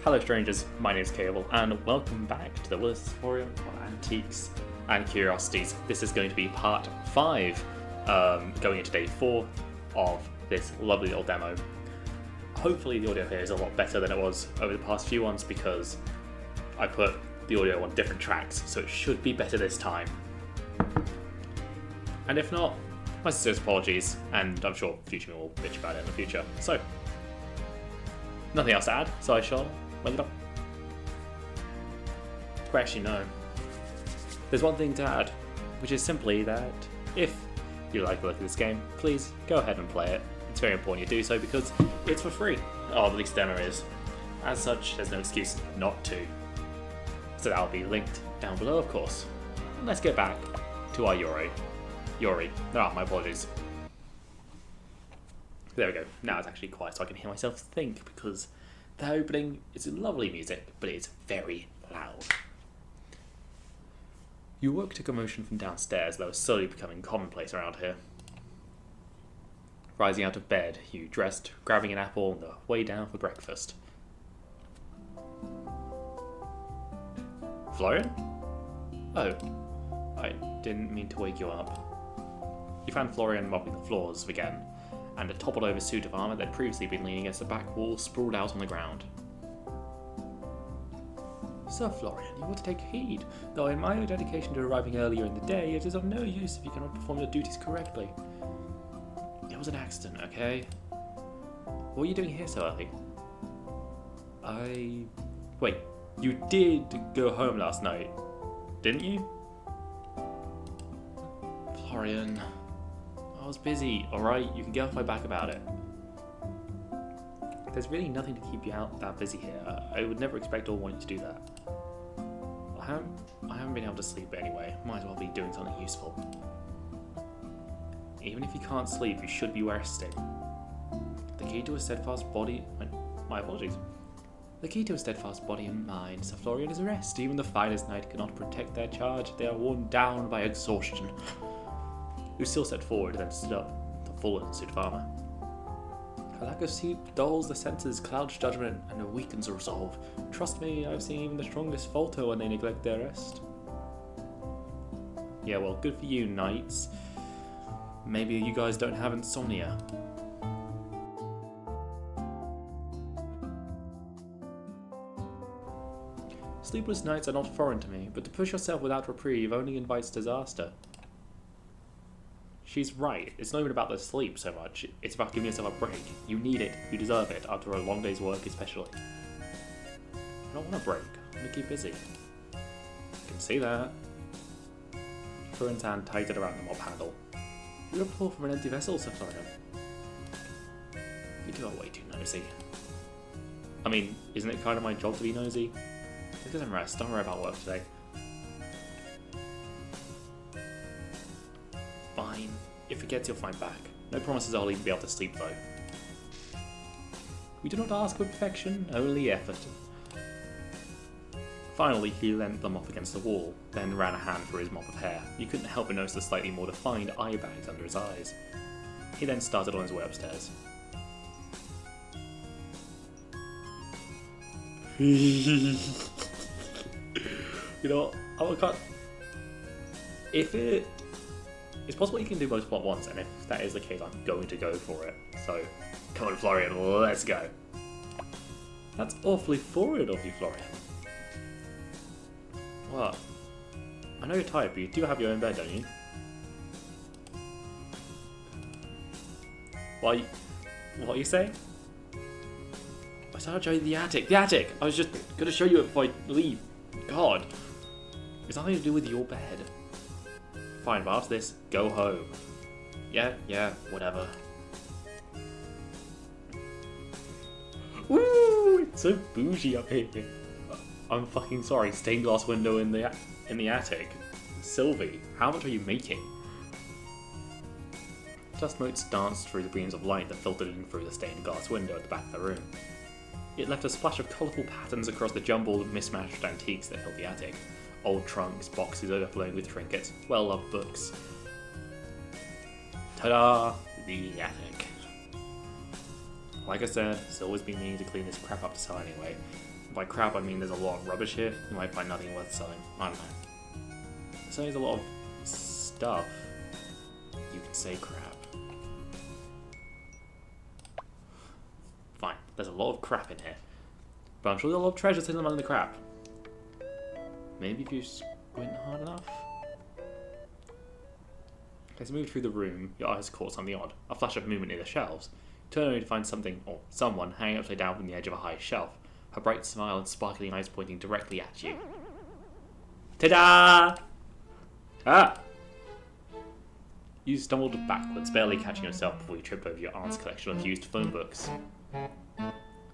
Hello strangers, my name is Cable, and welcome back to the Willowmist Emporium of Antiques and Curiosities. This is going to be part 5, going into day 4 of this lovely little demo. Hopefully the audio here is a lot better than it was over the past few ones because I put the audio on different tracks, so it should be better this time. And if not, my sincerest apologies, and I'm sure future will bitch about it in the future. So, nothing else to add, so I shall wing it up. Well, actually, no. There's one thing to add, which is simply that if you like the look of this game, please go ahead and play it. It's very important you do so because it's for free, or at least demo is. As such, there's no excuse not to. So that'll be linked down below, of course. Let's get back to our Yori. My apologies. There we go. Now it's actually quiet so I can hear myself think because the opening is lovely music, but it's very loud. You woke to commotion from downstairs that was slowly becoming commonplace around here. Rising out of bed, you dressed, grabbing an apple on the way down for breakfast. Florian? Oh, I didn't mean to wake you up. You found Florian mopping the floors again, and a toppled-over suit of armour that had previously been leaning against the back wall sprawled out on the ground. Sir Florian, you ought to take heed, though I admire your dedication to arriving earlier in the day, it is of no use if you cannot perform your duties correctly. It was an accident, okay? What were you doing here so early? Wait, you did go home last night, didn't you? Florian, I was busy, alright? You can get off my back about it. There's really nothing to keep you out that busy here. I would never expect or want you to do that. I haven't been able to sleep anyway. Might as well be doing something useful. Even if you can't sleep, you should be resting. The key to a steadfast body... My apologies. The key to a steadfast body and mind, Sir Florian, is rest. Even the finest knight cannot protect their charge. They are worn down by exhaustion. You still stepped forward, then stood up, the full suit of armour. A lack of sleep dulls the senses, clouds judgment, and weakens resolve. Trust me, I've seen even the strongest falter when they neglect their rest. Yeah, well, good for you, knights. Maybe you guys don't have insomnia. Sleepless nights are not foreign to me, but to push yourself without reprieve only invites disaster. She's right. It's not even about the sleep so much. It's about giving yourself a break. You need it. You deserve it after a long day's work especially. I don't want a break. I want to keep busy. You can see that. Florian's hand tightened around the mop handle. You're a pull from an empty vessel, Sir Florian. You two are way too nosy. I mean, isn't it kind of my job to be nosy? Take some rest. Don't worry about work today. Fine. If it gets, you'll find back. No promises I'll even be able to sleep, though. We do not ask for perfection, only effort. Finally, he leant the mop against the wall, then ran a hand through his mop of hair. You couldn't help but notice the slightly more defined eye bags under his eyes. He then started on his way upstairs. You know, I can't... It's possible you can do both at once, and if that is the case, I'm going to go for it. So, come on, Florian, let's go. That's awfully forward of you, Florian. What? I know you're tired, but you do have your own bed, don't you? What are you saying? I started showing you the attic. The attic! I was just going to show you it before I leave. God. It's nothing to do with your bed. Fine, but after this, go home. Yeah, whatever. Woo! It's so bougie up here. I'm fucking sorry. Stained glass window in the attic. Sylvie, how much are you making? Dust motes danced through the beams of light that filtered in through the stained glass window at the back of the room. It left a splash of colourful patterns across the jumble of mismatched antiques that filled the attic. Old trunks, boxes overflowing with trinkets, well-loved books. Ta-da! The attic. Like I said, it's always been meaning to clean this crap up to sell anyway. by crap, I mean there's a lot of rubbish here. You might find nothing worth selling. I don't know. So there's a lot of stuff. You can say crap. Fine, there's a lot of crap in here. But I'm sure there's a lot of treasure sitting among the crap. Maybe if you squint hard enough? As you move through the room, your eyes caught something odd. A flash of movement near the shelves. Turn only to find something, or someone, hanging upside down from the edge of a high shelf. Her bright smile and sparkling eyes pointing directly at you. Ta-da! Ah! You stumbled backwards, barely catching yourself before you tripped over your aunt's collection of used phone books.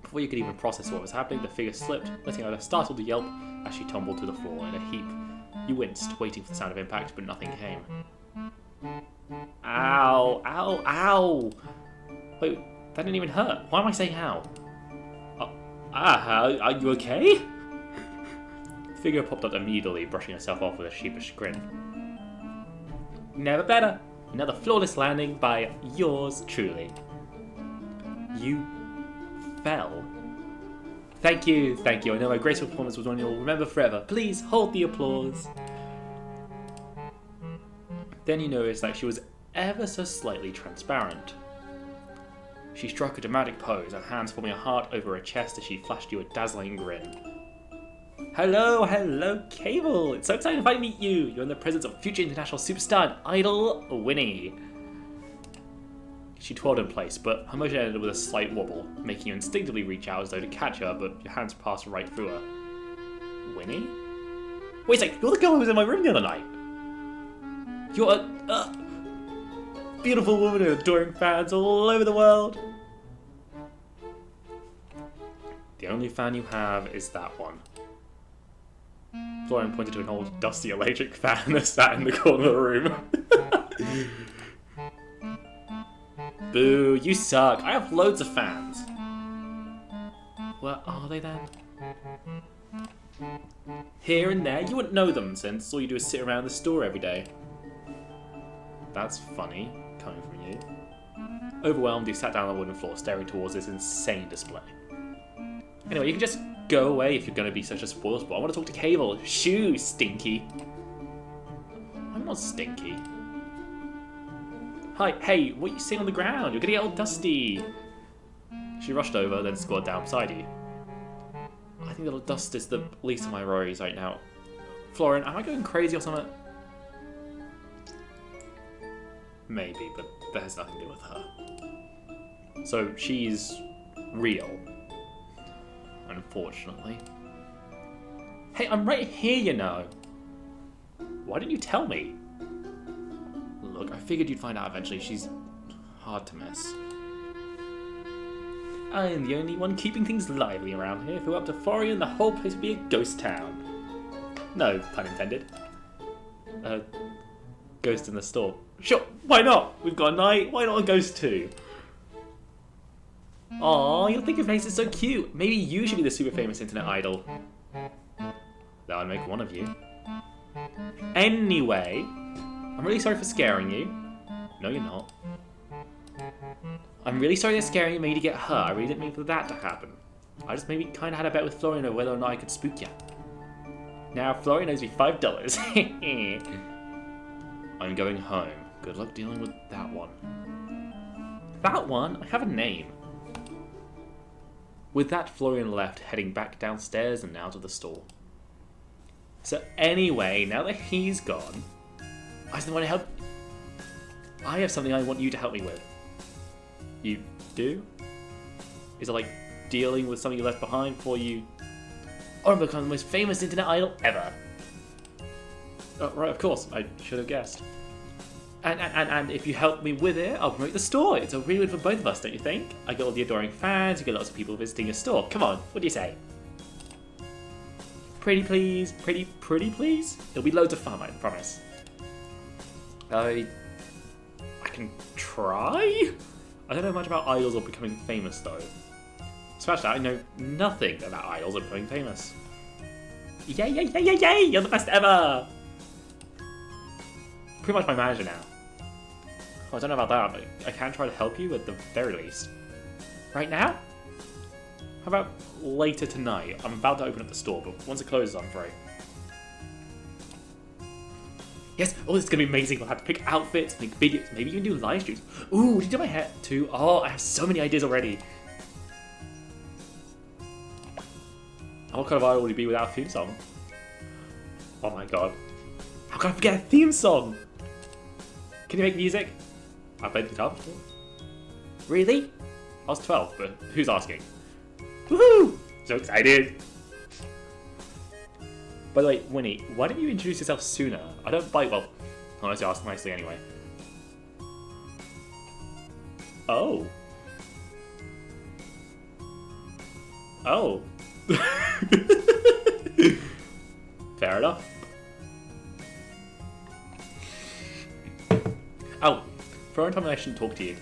Before you could even process what was happening, the figure slipped, letting out a startled yelp as she tumbled to the floor in a heap. You winced, waiting for the sound of impact, but nothing came. Ow! Ow! Ow! Wait, that didn't even hurt. Why am I saying ow? Are you okay? The figure popped up immediately, brushing herself off with a sheepish grin. Never better. Another flawless landing by yours truly. You fell. Thank you. I know my graceful performance was one you'll remember forever. Please hold the applause. Then you noticed that she was ever so slightly transparent. She struck a dramatic pose, her hands forming a heart over her chest as she flashed you a dazzling grin. Hello, Cable! It's so exciting to finally meet you! You're in the presence of future international superstar and idol, Winnie. She twirled in place, but her motion ended with a slight wobble, making you instinctively reach out as though to catch her, but your hands passed right through her. Winnie? Wait a sec, you're the girl who was in my room the other night! You're a beautiful woman with adoring fans all over the world! The only fan you have is that one. Florian pointed to an old, dusty electric fan that sat in the corner of the room. Boo, you suck. I have loads of fans. Where are they then? Here and there. You wouldn't know them since all you do is sit around the store every day. That's funny, coming from you. Overwhelmed, you sat down on the wooden floor, staring towards this insane display. Anyway, you can just go away if you're going to be such a spoil sport. I want to talk to Cable. Shoo, Stinky. I'm not Stinky. Hi, hey, what are you sitting on the ground? You're going to get all dusty. She rushed over, then squatted down beside you. I think the dust is the least of my worries right now. Florian, am I going crazy or something? Maybe, but that has nothing to do with her. So she's real. Unfortunately. Hey, I'm right here, you know. Why didn't you tell me? Look, I figured you'd find out eventually. She's hard to miss. I am the only one keeping things lively around here. If we were up to Florian, the whole place would be a ghost town. No pun intended. Ghost in the store. Sure, why not? We've got a night. Why not a ghost too? Aw, your thinking face is so cute. Maybe you should be the super famous internet idol. That would make one of you. Anyway, I'm really sorry for scaring you. No, you're not. I'm really sorry that scaring you made you get hurt. I really didn't mean for that to happen. I just maybe kind of had a bet with Florian over whether or not I could spook you. Now, Florian owes me $5. I'm going home. Good luck dealing with that one. That one? I have a name. With that, Florian left, heading back downstairs and out of the store. So anyway, now that he's gone, I just want to help. I have something I want you to help me with. You do? Is it like dealing with something you left behind before you... or become the most famous internet idol ever? Oh, right, of course. I should have guessed. And if you help me with it, I'll promote the store. It's a really good for both of us, don't you think? I get all the adoring fans, you get lots of people visiting your store. Come on, what do you say? Pretty please? Pretty please? It'll be loads of fun, I promise. I can try? I don't know much about idols or becoming famous, though. Scratch that, I know nothing about idols or becoming famous. Yay, yay, yay, yay, yay! You're the best ever! Pretty much my manager now. Oh, I don't know about that, but I can try to help you at the very least. Right now? How about later tonight? I'm about to open up the store, but once it closes, I'm free. Yes, oh, this is going to be amazing. I'll have to pick outfits, make videos, maybe even do live streams. Ooh, did you do my hair too? Oh, I have so many ideas already. How could I already be without a theme song? Oh my god. How can I forget a theme song? Can you make music? I played guitar before. Really? I was 12, but who's asking? Woohoo! So excited! By the way, Winnie, why didn't you introduce yourself sooner? I don't bite well, unless you ask nicely anyway. Oh. Oh. Fair enough. Oh, for one time I shouldn't talk to you.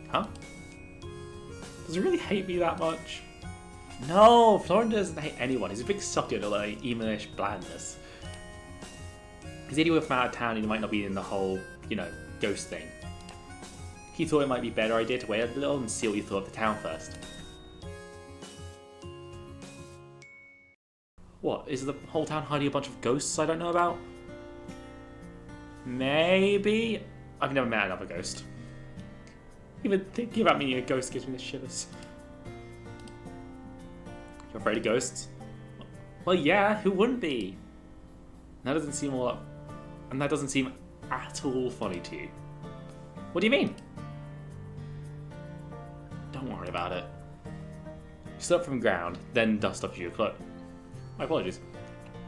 Huh? Does he really hate me that much? No, Florin doesn't hate anyone. He's a big sucker to like evilish blandness. Because anyway, from out of town, he might not be in the whole, you know, ghost thing. He thought it might be a better idea to wait a little and see what you thought of the town first. What, is the whole town hiding a bunch of ghosts I don't know about? Maybe? I've never met another ghost. Even thinking about meeting a ghost gives me the shivers. You're afraid of ghosts? Well, yeah, who wouldn't be? That doesn't seem all up. And that doesn't seem at all funny to you. What do you mean? Don't worry about it. You stood up from the ground, then dust off your clothes. My apologies.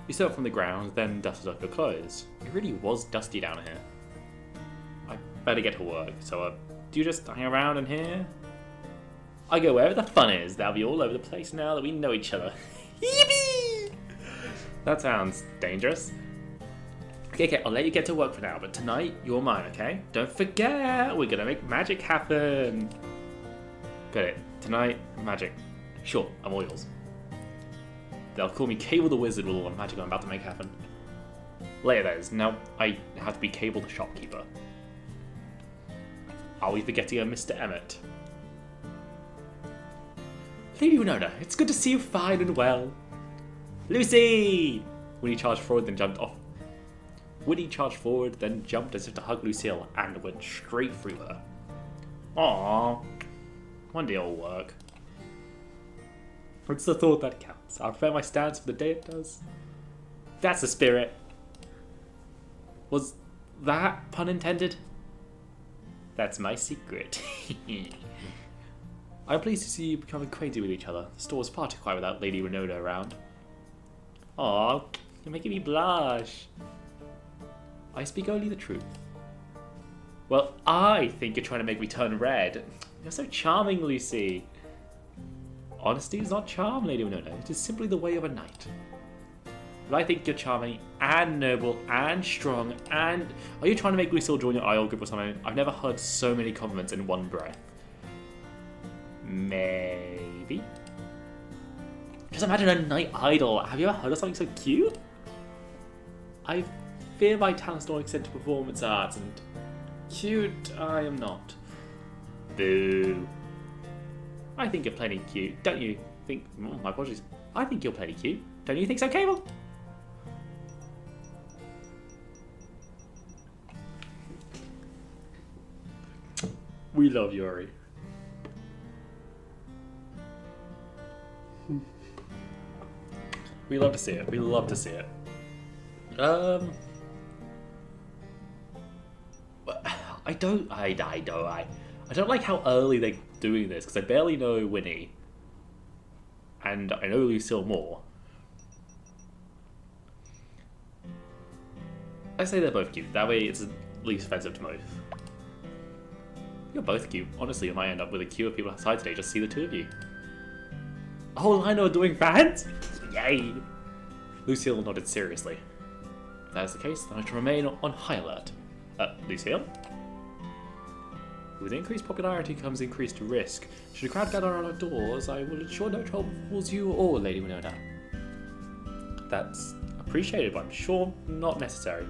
You stood up from the ground, then dusted off your clothes. It really was dusty down here. I better get to work, so do you just hang around in here? I go wherever the fun is. That'll be all over the place now that we know each other. Yippee! That sounds dangerous. Okay, I'll let you get to work for now, but tonight, you're mine, okay? Don't forget, we're gonna make magic happen. Got it. Tonight, magic. Sure, I'm all yours. They'll call me Cable the Wizard with all the magic I'm about to make happen. Later, that is. Now, I have to be Cable the shopkeeper. Are we forgetting a Mr. Emmett? Lady Winona, it's good to see you fine and well. Lucy! Winnie charged forward, then jumped off. Winnie charged forward, then jumped as if to hug Lucille, and went straight through her. Aww. One day it'll work. It's the thought that counts. I'll prepare my stance for the day it does. That's the spirit. Was that pun intended? That's my secret. I'm pleased to see you become acquainted with each other. The store was far too quiet without Lady Winona around. Aw, you're making me blush. I speak only the truth. Well, I think you're trying to make me turn red. You're so charming, Lucy. Honesty is not charm, Lady Winona. It is simply the way of a knight. But I think you're charming and noble and strong and... Are you trying to make Lucille join your idol group or something? I've never heard so many compliments in one breath. Maybe. Just imagine a knight idol. Have you ever heard of something so cute? I fear my talents don't extend to performance arts, and cute I am not. Boo. I think you're plenty cute. Don't you think... Oh, my apologies. I think you're plenty cute. Don't you think so, Cable? We love Yuri. We love to see it. We love to see it. I don't like how early they're doing this, because I barely know Winnie. And I know Lucille more. I say they're both cute. That way it's least offensive to both. You're both cute. Honestly, we might end up with a queue of people outside today just to see the two of you. A whole line of doing fans? Yay! Lucille nodded seriously. If that is the case, then I shall remain on high alert. Lucille? With increased popularity comes increased risk. Should a crowd gather around our doors, I will ensure no trouble befalls you or Lady Winona. That's appreciated, but I'm sure not necessary.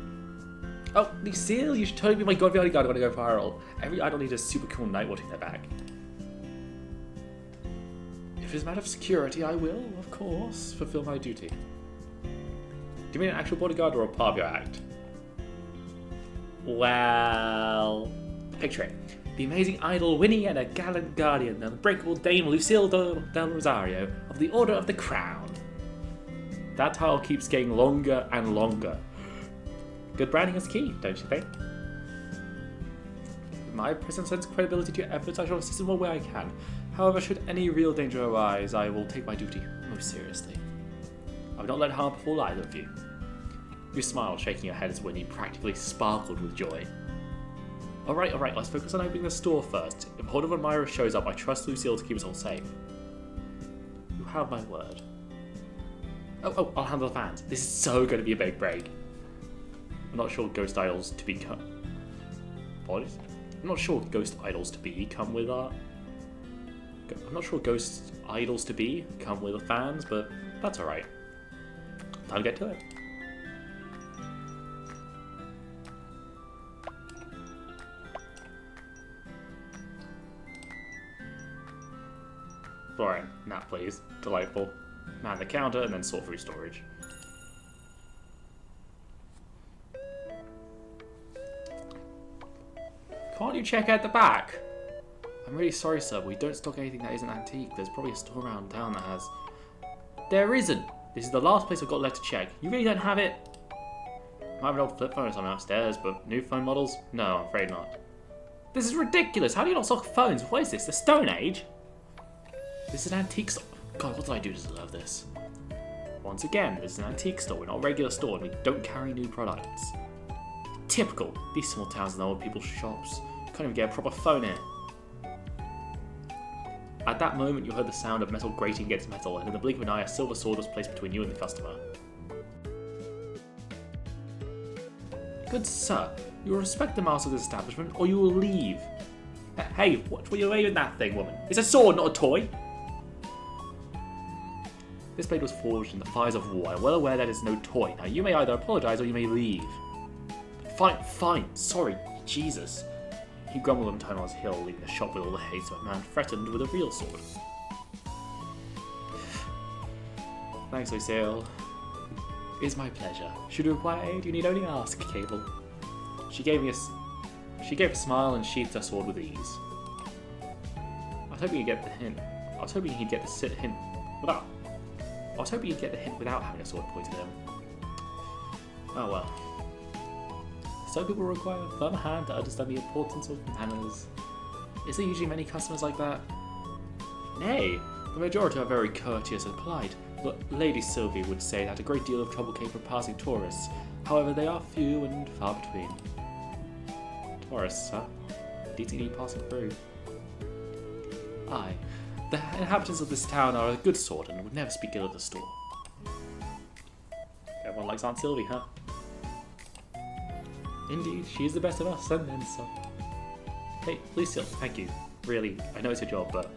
Oh, Lucille, you should totally be my god bodyguard when I go viral. Every idol needs a super cool knight watching their back. If it's a matter of security, I will, of course, fulfill my duty. Do you mean an actual bodyguard or a part of your act? Well, picture it. The amazing idol Winnie and a gallant guardian, the unbreakable Dame Lucille del Rosario of the Order of the Crown. That title keeps getting longer and longer. Good branding is key, don't you think? With my present sense of credibility to your efforts, I shall assist in what way I can. However, should any real danger arise, I will take my duty most seriously. I will not let harm befall either of you. You smiled, shaking your head as Winnie practically sparkled with joy. Alright, let's focus on opening the store first. If Horde of Admirers shows up, I trust Lucille to keep us all safe. You have my word. Oh, I'll handle the fans. This is so going to be a big break. I'm not sure ghost idols to be come with fans, but that's alright. Time to get to it. Florian, nap please. Delightful. Man the counter and then sort through storage. Can't you check out the back? I'm really sorry, sir, but we don't stock anything that isn't antique. There's probably a store around town that has. There isn't! This is the last place I've got left to check. You really don't have it? I have an old flip phone or something upstairs, but new phone models? No, I'm afraid not. This is ridiculous! How do you not stock phones? What is this? The Stone Age? This is an antique store. God, what did I do to deserve this? Once again, this is an antique store. We're not a regular store and we don't carry new products. Typical. These small towns and old people's shops. Can't even get a proper phone in. At that moment, you heard the sound of metal grating against metal, and in the blink of an eye, a silver sword was placed between you and the customer. Good sir, you will respect the master of this establishment, or you will leave. Hey, what were you waving that thing, woman? It's a sword, not a toy! This blade was forged in the fires of war. I'm well aware that it's no toy. Now, you may either apologise or you may leave. Fine, sorry, Jesus. He grumbled and turned on his heel, leaving the shop with all the haste of a man threatened with a real sword. Thanks, Lucille. It is my pleasure. Should you require aid, you need only ask, Cable. She gave a smile and sheathed her sword with ease. I was hoping you'd get the hint. I was hoping he'd get the hint without having a sword pointed at him. Oh well. Some people require a firm hand to understand the importance of manners. Is there usually many customers like that? Nay, the majority are very courteous and polite, but Lady Sylvie would say that a great deal of trouble came from passing tourists. However, they are few and far between. Tourists, huh? DTD passing through. Aye, the inhabitants of this town are a good sort and would never speak ill of the store. Everyone likes Aunt Sylvie, huh? Indeed, she's the best of us, and then some. Hey, Lucille, thank you. Really, I know it's your job, but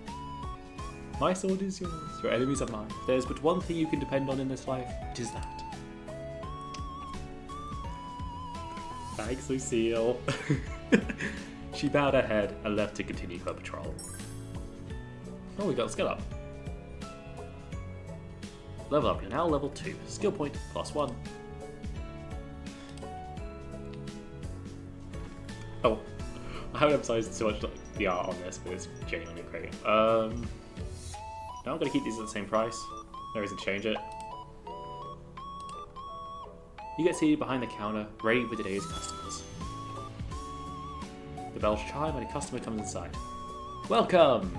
my sword is yours, your enemies are mine. If there's but one thing you can depend on in this life, it is that. Thanks, Lucille. She bowed her head and left to continue her patrol. Oh, we got a skill up. Level up, you're now level 2. Skill point +1. Oh, I haven't emphasized so much the art on this, but it's genuinely great. Now I'm going to keep these at the same price. No reason to change it. You get seated behind the counter, ready for today's customers. The bells chime and a customer comes inside. Welcome!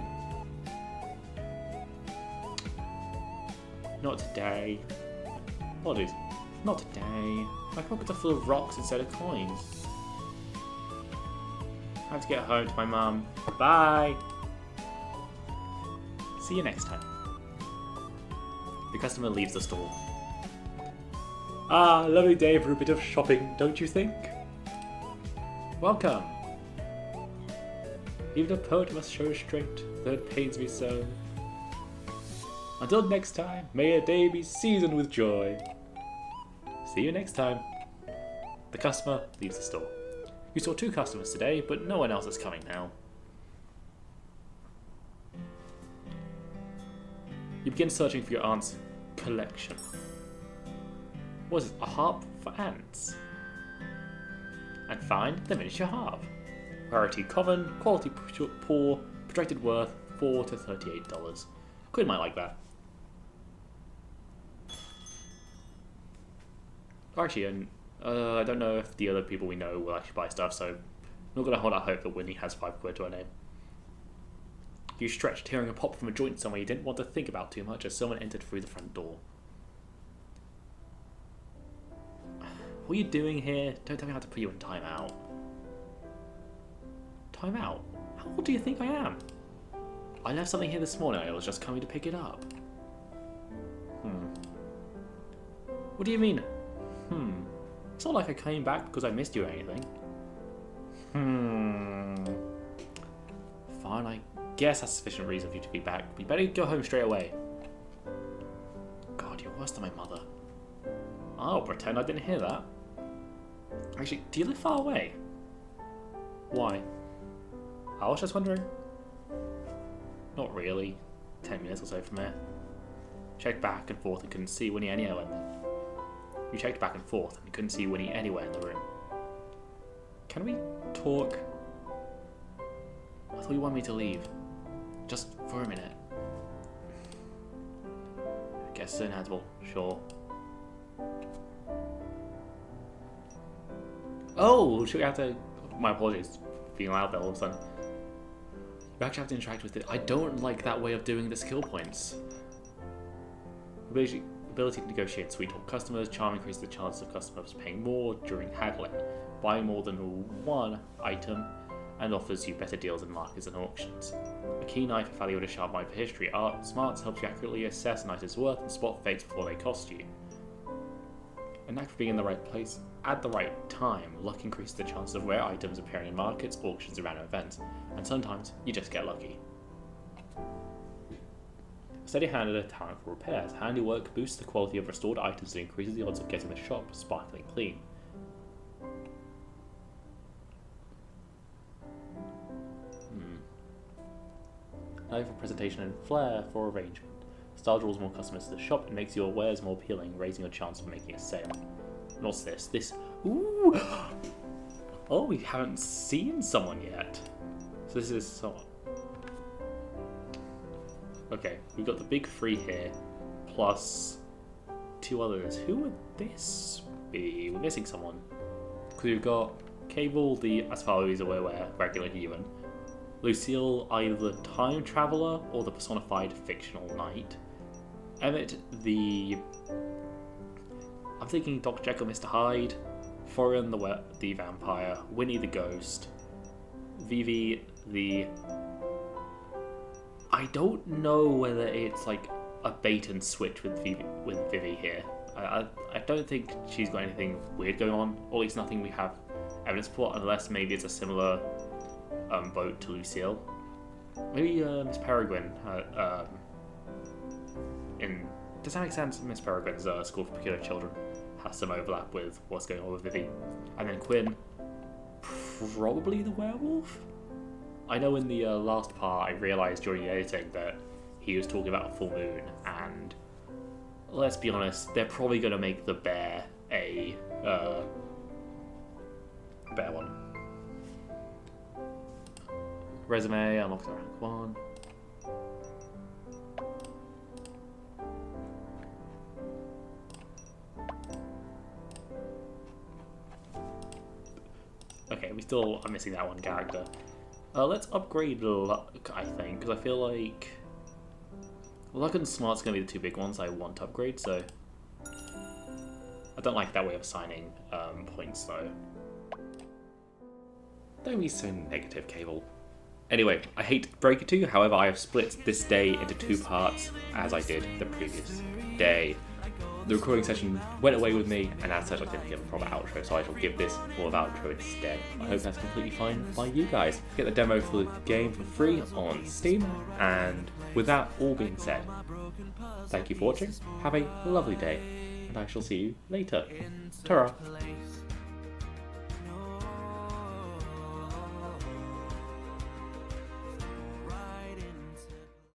Not today. Apologies. Not today. My pockets are full of rocks instead of coins. I have to get home to my mum. Bye! See you next time. The customer leaves the store. Ah, lovely day for a bit of shopping, don't you think? Welcome! Even a poet must show restraint, though it pains me so. Until next time, may your day be seasoned with joy. See you next time. The customer leaves the store. You saw 2 customers today, but no one else is coming now. You begin searching for your aunt's collection. What is it? A harp for ants? And find the miniature harp. Rarity common, quality poor, projected worth $4 to $38. Quinn might like that. Actually, I don't know if the other people we know will actually buy stuff, so I'm not going to hold out hope that Winnie has £5 to her name. You stretched, hearing a pop from a joint somewhere you didn't want to think about too much as someone entered through the front door. What are you doing here? Don't tell me how to put you in timeout. Timeout? How old do you think I am? I left something here this morning. I was just coming to pick it up. What do you mean? It's not like I came back because I missed you or anything. Fine, I guess that's sufficient reason for you to be back. But you better go home straight away. God, you're worse than my mother. I'll pretend I didn't hear that. Actually, do you live far away? Why? I was just wondering. Not really. 10 minutes or so from here. Checked back and forth and couldn't see Winnie anywhere in there. You checked back and forth and couldn't see Winnie anywhere in the room. Can we talk? I thought you wanted me to leave. Just for a minute. I guess it's inevitable, sure. Oh, should we have to... My apologies for being loud there all of a sudden. You actually have to interact with it. I don't like that way of doing the skill points. Ability to negotiate sweet talk customers. Charm increases the chance of customers paying more during haggling. Buying more than one item and offers you better deals in markets and auctions. A keen eye for value and a sharp mind for history. Art Smarts helps you accurately assess an item's worth and spot fakes before they cost you. A knack for being in the right place at the right time. Luck increases the chances of rare items appearing in markets, auctions, and random events. And sometimes you just get lucky. Steady hand and a talent for repairs. Handiwork boosts the quality of restored items and increases the odds of getting the shop sparkling clean. Eye for presentation and flair for arrangement. Style draws more customers to the shop and makes your wares more appealing, raising your chance of making a sale. And what's this? Ooh! Oh, we haven't seen someone yet. So this is someone. Okay, we've got the big three here, plus two others. Who would this be? We're missing someone. Because we've got Cable, as far as we're regular human. Lucille, either the time traveler or the personified fictional knight. Emmett, I'm thinking Dr. Jekyll, Mr. Hyde. Florian, the vampire. Winnie, the ghost. Vivi, I don't know whether it's like a bait and switch with Vivi here. I don't think she's got anything weird going on, or at least nothing we have evidence for, unless maybe it's a similar boat to Lucille. Maybe Miss Peregrine. Does that make sense? Miss Peregrine's School for Peculiar Children has some overlap with what's going on with Vivi. And then Quinn, probably the werewolf? I know in the last part I realised during the editing that he was talking about a full moon, and let's be honest, they're probably going to make the bear a bear one. Resume, unlocked rank 1. Okay, we still are missing that one character. Let's upgrade Luck, I think, because I feel like Luck and Smart's going to be the two big ones I want to upgrade, so I don't like that way of assigning points, though. Don't be so negative, Cable. Anyway, I hate to break it to you, however, I have split this day into 2 parts, as I did the previous day. The recording session went away with me, and as such I didn't give a proper outro, so I shall give this more of an outro instead. I hope that's completely fine by you guys. Get the demo for the game for free on Steam, and with that all being said, thank you for watching, have a lovely day, and I shall see you later. Ta-ra!